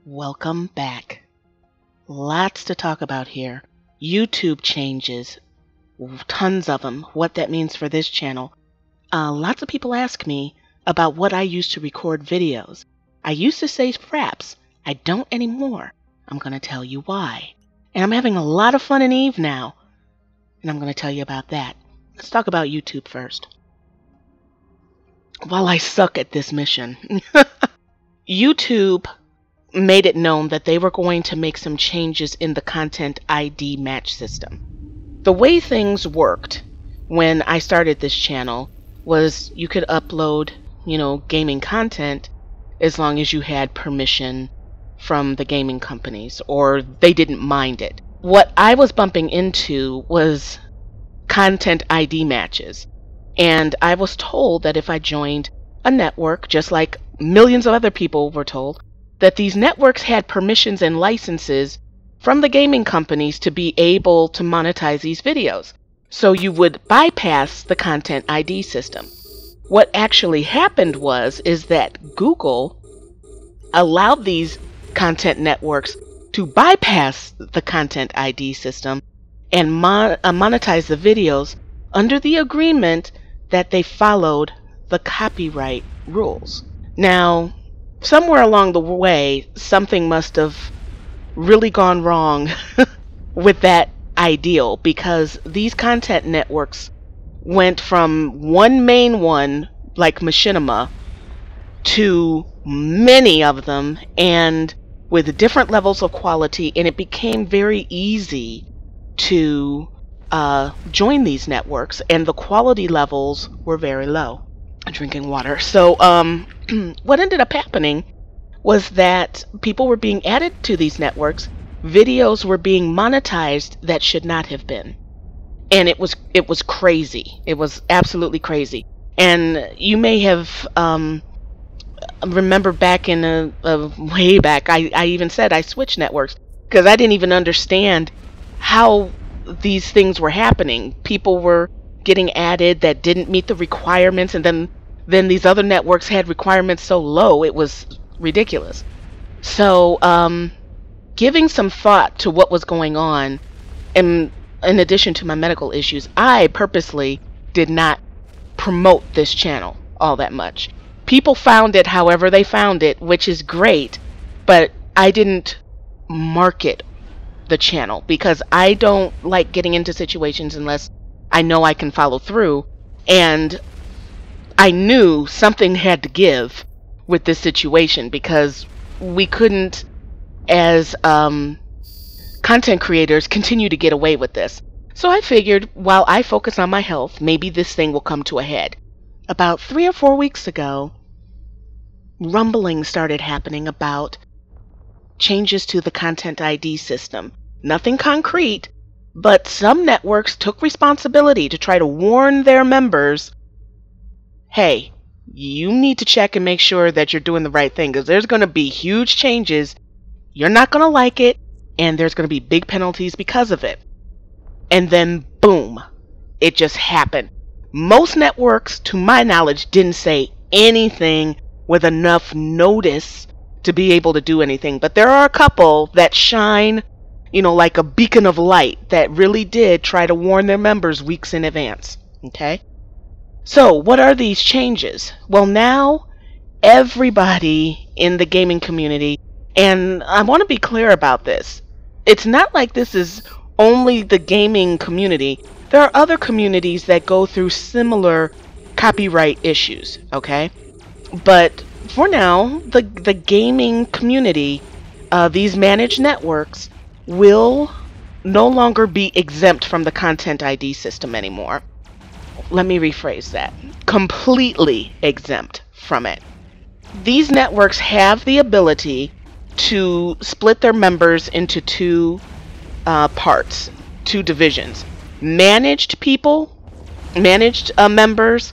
Welcome back. Lots to talk about here. YouTube changes, tons of them, what that means for this channel. Lots of people ask me about what I use to record videos. I used to say Fraps. I don't anymore. I'm going to tell you why. And I'm having a lot of fun in Eve now. And I'm going to tell you about that. Let's talk about YouTube first. While I suck at this mission, YouTube made it known that they were going to make some changes in the content ID match system. The way things worked when I started this channel was you could upload, gaming content as long as you had permission from the gaming companies or they didn't mind it. What I was bumping into was content ID matches. And I was told that if I joined a network, just like millions of other people were told, that these networks had permissions and licenses from the gaming companies to be able to monetize these videos. So you would bypass the content ID system. What actually happened is that Google allowed these content networks to bypass the content ID system and monetize the videos under the agreement that they followed the copyright rules. Now, somewhere along the way, something must have really gone wrong with that ideal, because these content networks went from one main one, like Machinima, to many of them, and with different levels of quality, and it became very easy to join these networks, and the quality levels were very low. I'm drinking water. So what ended up happening was that people were being added to these networks. Videos were being monetized that should not have been. And it was crazy. It was absolutely crazy. And you may have remember back in way back, I even said I switched networks because I didn't even understand how these things were happening. People were getting added that didn't meet the requirements, and then these other networks had requirements so low it was ridiculous. So giving some thought to what was going on, and in addition to my medical issues, I purposely did not promote this channel all that much. People found it however they found it, which is great, but I didn't market the channel because I don't like getting into situations unless I know I can follow through. And I knew something had to give with this situation because we couldn't, as content creators, continue to get away with this. So I figured while I focus on my health, maybe this thing will come to a head. About 3 or 4 weeks ago, rumbling started happening about changes to the content ID system. Nothing concrete, but some networks took responsibility to try to warn their members, hey, you need to check and make sure that you're doing the right thing because there's going to be huge changes. You're not going to like it, and there's going to be big penalties because of it. And then, boom, it just happened. Most networks, to my knowledge, didn't say anything with enough notice to be able to do anything. But there are a couple that shine, like a beacon of light that really did try to warn their members weeks in advance. Okay? So, what are these changes? Well, now everybody in the gaming community, and I want to be clear about this, it's not like this is only the gaming community. There are other communities that go through similar copyright issues, okay? But for now, the gaming community, these managed networks, will no longer be exempt from the content ID system anymore. Let me rephrase that. Completely exempt from it. These networks have the ability to split their members into two parts, two divisions. Managed members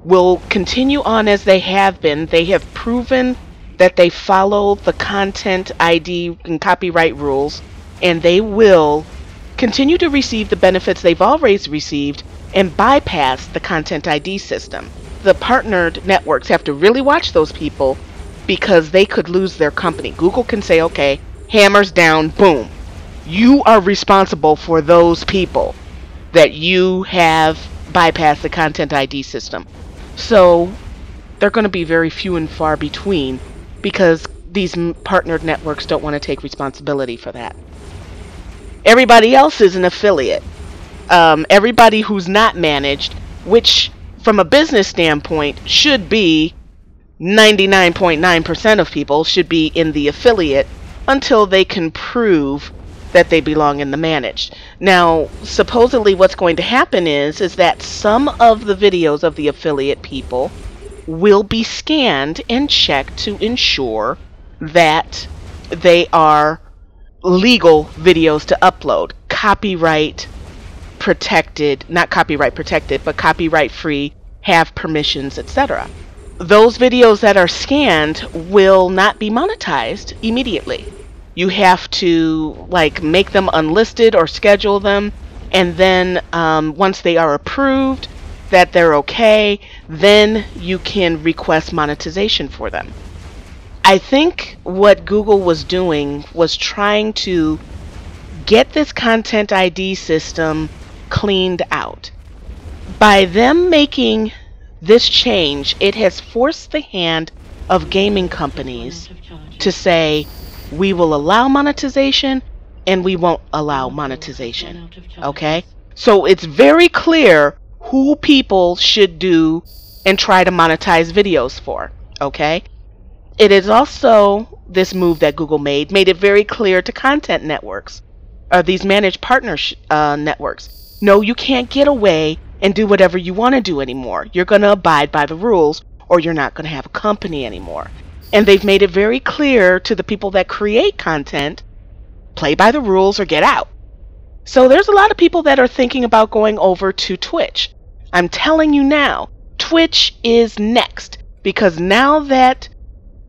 will continue on as they have been. They have proven that they follow the content ID and copyright rules, and they will continue to receive the benefits they've always received and bypass the content ID system. The partnered networks have to really watch those people because they could lose their company. Google can say, okay, hammers down, boom. You are responsible for those people that you have bypassed the Content ID system. So they're going to be very few and far between because these partnered networks don't want to take responsibility for that. Everybody else is an affiliate. Everybody who's not managed, which from a business standpoint should be 99.9% of people should be in the affiliate until they can prove that they belong in the managed. Now, supposedly what's going to happen is that some of the videos of the affiliate people will be scanned and checked to ensure that they are legal videos to upload, copyright protected, not copyright protected, but copyright free, have permissions, etc. Those videos that are scanned will not be monetized immediately. You have to like make them unlisted or schedule them, and then once they are approved that they're okay, then you can request monetization for them. I think what Google was doing was trying to get this Content ID system cleaned out. By them making this change, it has forced the hand of gaming companies to say, we will allow monetization and we won't allow monetization. Okay? So it's very clear who people should do and try to monetize videos for. Okay? It is also, this move that Google made it very clear to content networks, or these managed partner networks. No, you can't get away and do whatever you want to do anymore. You're going to abide by the rules or you're not going to have a company anymore. And they've made it very clear to the people that create content, play by the rules or get out. So there's a lot of people that are thinking about going over to Twitch. I'm telling you now, Twitch is next, because now that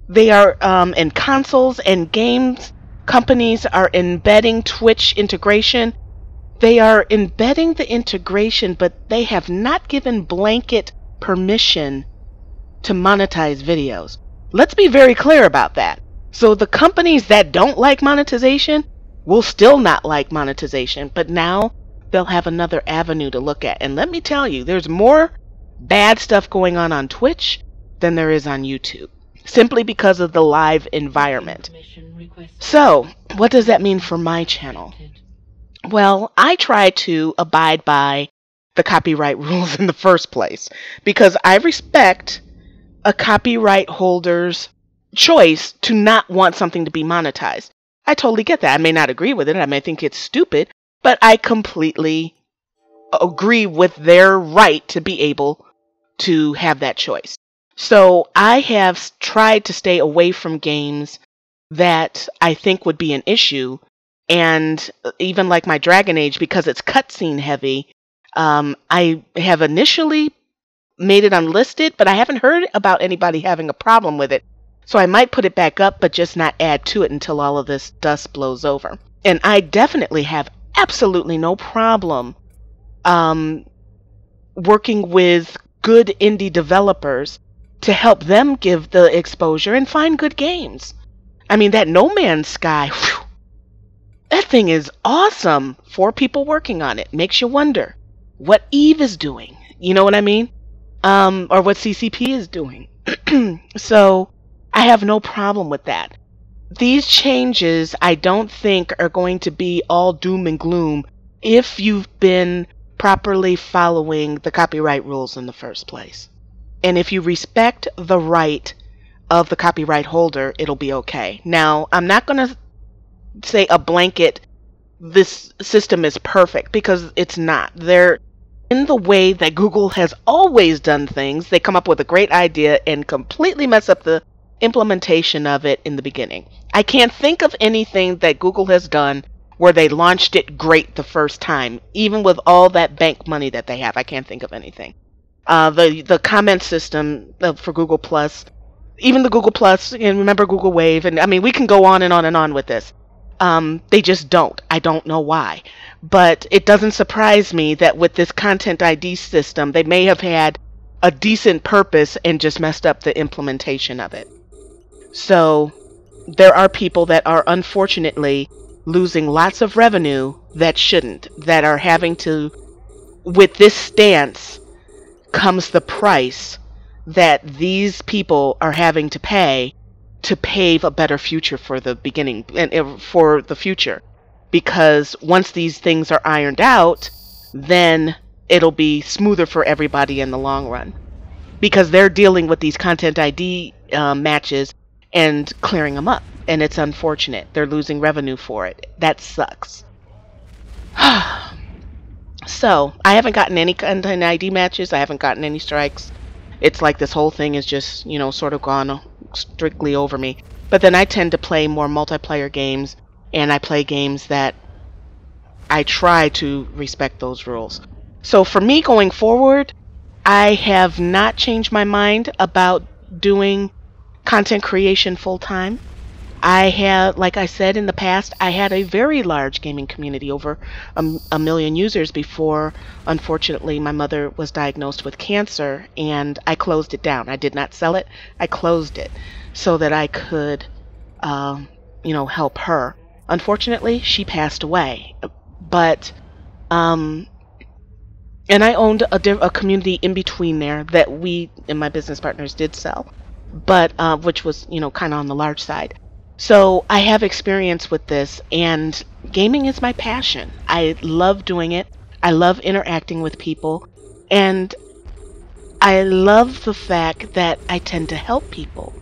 they are in consoles and games, companies are embedding Twitch integration. They are embedding the integration, but they have not given blanket permission to monetize videos. Let's be very clear about that. So the companies that don't like monetization will still not like monetization, but now they'll have another avenue to look at. And let me tell you, there's more bad stuff going on Twitch than there is on YouTube, simply because of the live environment. So, what does that mean for my channel? Well, I try to abide by the copyright rules in the first place, because I respect a copyright holder's choice to not want something to be monetized. I totally get that. I may not agree with it. I may think it's stupid, but I completely agree with their right to be able to have that choice. So I have tried to stay away from games that I think would be an issue. And even like my Dragon Age, because it's cutscene heavy, I have initially made it unlisted, but I haven't heard about anybody having a problem with it. So I might put it back up, but just not add to it until all of this dust blows over. And I definitely have absolutely no problem working with good indie developers to help them give the exposure and find good games. I mean, that No Man's Sky, whew, that thing is awesome. 4 people working on it. Makes you wonder what Eve is doing. You know what I mean? Or what CCP is doing. So I have no problem with that. These changes, I don't think, are going to be all doom and gloom if you've been properly following the copyright rules in the first place. And if you respect the right of the copyright holder, it'll be okay. Now, I'm not going to say a blanket, this system is perfect, because it's not. They're in the way that Google has always done things. They come up with a great idea and completely mess up the implementation of it in the beginning. I can't think of anything that Google has done where they launched it great the first time, even with all that bank money that they have. I can't think of anything. The comment system for Google Plus, even the Google Plus, and remember Google Wave, and I mean, we can go on and on and on with this. They just don't. I don't know why. But it doesn't surprise me that with this Content ID system, they may have had a decent purpose and just messed up the implementation of it. So there are people that are unfortunately losing lots of revenue that shouldn't, that are having to, with this stance comes the price that these people are having to pay to pave a better future for the beginning and for the future. Because once these things are ironed out, then it'll be smoother for everybody in the long run. Because they're dealing with these content ID matches and clearing them up. And it's unfortunate. They're losing revenue for it. That sucks. So, I haven't gotten any content ID matches. I haven't gotten any strikes. It's like this whole thing is just, you know, sort of gone strictly over me. But then I tend to play more multiplayer games, and I play games that I try to respect those rules. So for me going forward, I have not changed my mind about doing content creation full time. I have, like I said in the past, I had a very large gaming community, over a million users before, unfortunately, my mother was diagnosed with cancer, and I closed it down. I did not sell it. I closed it so that I could, you know, help her. Unfortunately, she passed away. But, and I owned a community in between there that we and my business partners did sell, but which was, you know, kind of on the large side. So I have experience with this, and gaming is my passion. I love doing it. I love interacting with people, and I love the fact that I tend to help people.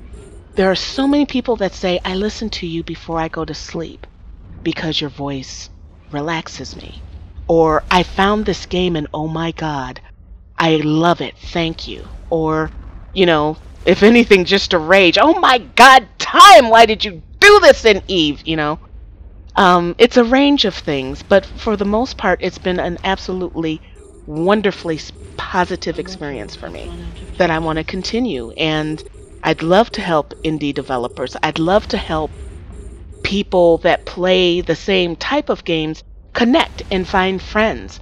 There are so many people that say, I listen to you before I go to sleep because your voice relaxes me. Or, I found this game and oh my God, I love it, thank you. Or, you know, if anything, just a rage. Oh my God, Tyme, why did you do this in Eve? You know, it's a range of things, but for the most part, it's been an absolutely wonderfully positive experience for me that I want to continue. And I'd love to help indie developers. I'd love to help people that play the same type of games connect and find friends.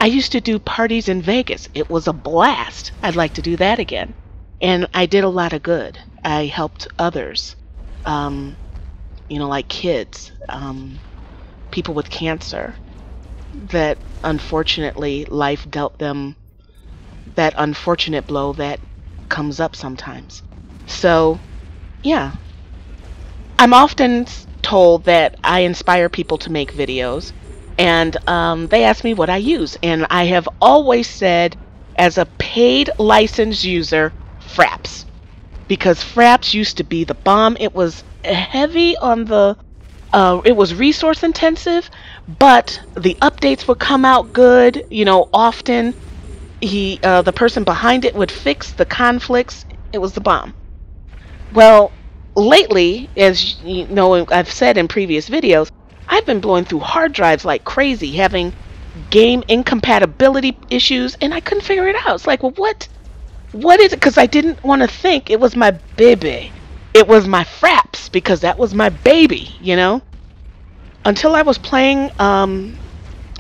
I used to do parties in Vegas. It was a blast. I'd like to do that again. And I did a lot of good. I helped others, you know, like kids, people with cancer that unfortunately life dealt them that unfortunate blow that comes up sometimes. So, yeah. I'm often told that I inspire people to make videos, and they ask me what I use. And I have always said, as a paid licensed user, Fraps. Because Fraps used to be the bomb. It was heavy on the, it was resource intensive, but the updates would come out good, you know, often. The person behind it would fix the conflicts. It was the bomb. Well, lately, as you know, I've said in previous videos, I've been blowing through hard drives like crazy, having game incompatibility issues, and I couldn't figure it out. It's like, well, what is it? Because I didn't want to think it was my baby. It was my Fraps, because that was my baby, you know? Until I was playing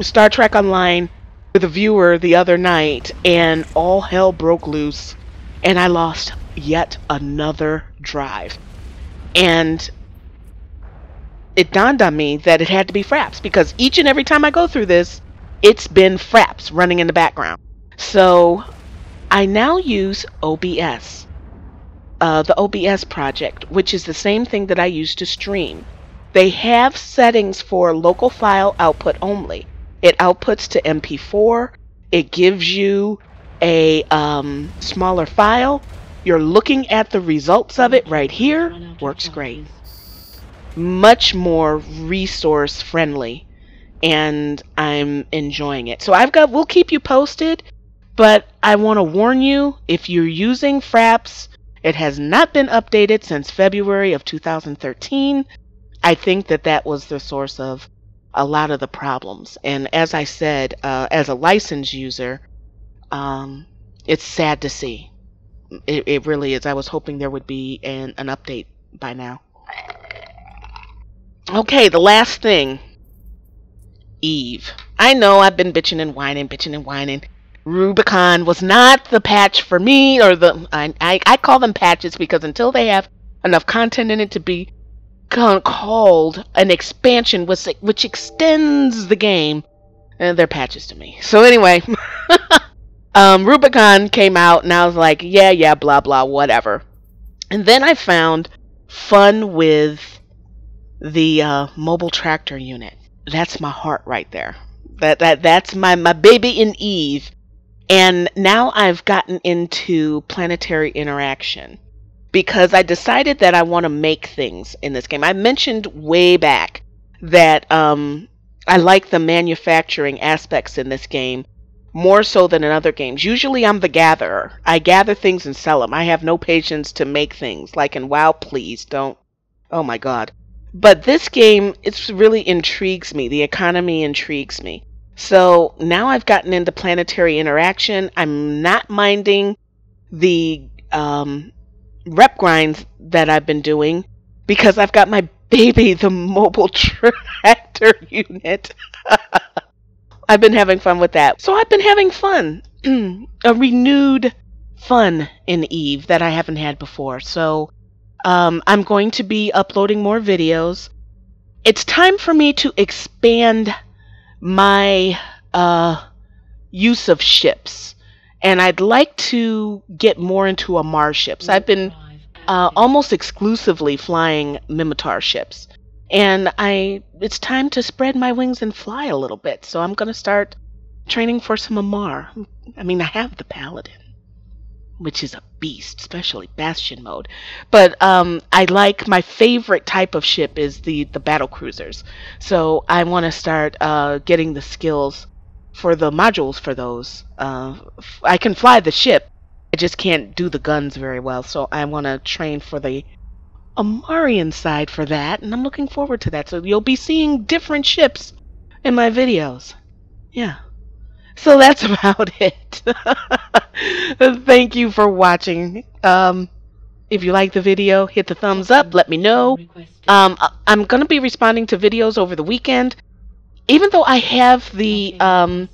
Star Trek Online with a viewer the other night, and all hell broke loose, and I lost yet another drive. And it dawned on me that it had to be Fraps, because each and every time I go through this, it's been Fraps running in the background. So I now use OBS, the OBS project, which is the same thing that I use to stream. They have settings for local file output only. It outputs to MP4. It gives you a smaller file. You're looking at the results of it right here. Works great. Much more resource friendly, and I'm enjoying it. So we'll keep you posted, but I want to warn you, if you're using Fraps, it has not been updated since February of 2013. I think that was the source of a lot of the problems. And as I said, as a licensed user, it's sad to see. It really is. I was hoping there would be an update by now. Okay, the last thing. Eve. I know I've been bitching and whining. Rubicon was not the patch for me, or I call them patches because until they have enough content in it to be called an expansion, which extends the game. And they're patches to me. So anyway, Rubicon came out, and I was like, yeah, blah, blah, whatever. And then I found fun with the mobile tractor unit. That's my heart right there. That's my baby in Eve. And now I've gotten into planetary interaction because I decided that I want to make things in this game. I mentioned way back that I like the manufacturing aspects in this game more so than in other games. Usually I'm the gatherer. I gather things and sell them. I have no patience to make things. Like in WoW, please don't. Oh my god. But this game, it really intrigues me. The economy intrigues me. So now I've gotten into planetary interaction. I'm not minding the rep grinds that I've been doing because I've got my baby, the mobile tractor unit. I've been having fun with that. So I've been having fun. A renewed fun in Eve that I haven't had before. So I'm going to be uploading more videos. It's time for me to expand my use of ships. And I'd like to get more into Amar ships. I've been almost exclusively flying Mimitar ships. And it's time to spread my wings and fly a little bit. So I'm going to start training for some Amar. I mean, I have the Paladin, which is a beast, especially Bastion mode. But I like, my favorite type of ship is the battle cruisers. So I want to start getting the skills for the modules for those. I can fly the ship. I just can't do the guns very well. So I want to train for the Amarian side for that, and I'm looking forward to that. So you'll be seeing different ships in my videos. Yeah. So that's about it. Thank you for watching. If you like the video, hit the thumbs up. Let me know. I'm going to be responding to videos over the weekend. Even though I have the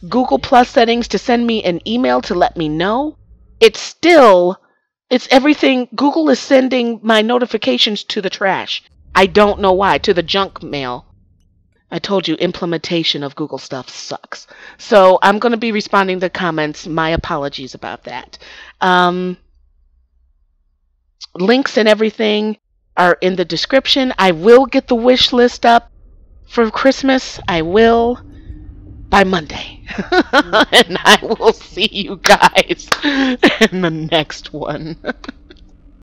Google Plus settings to send me an email to let me know, it's everything. Google is sending my notifications to the trash. I don't know why. To the junk mail. I told you, implementation of Google stuff sucks. So I'm going to be responding to comments. My apologies about that. Links and everything are in the description. I will get the wish list up for Christmas. I will by Monday. And I will see you guys in the next one.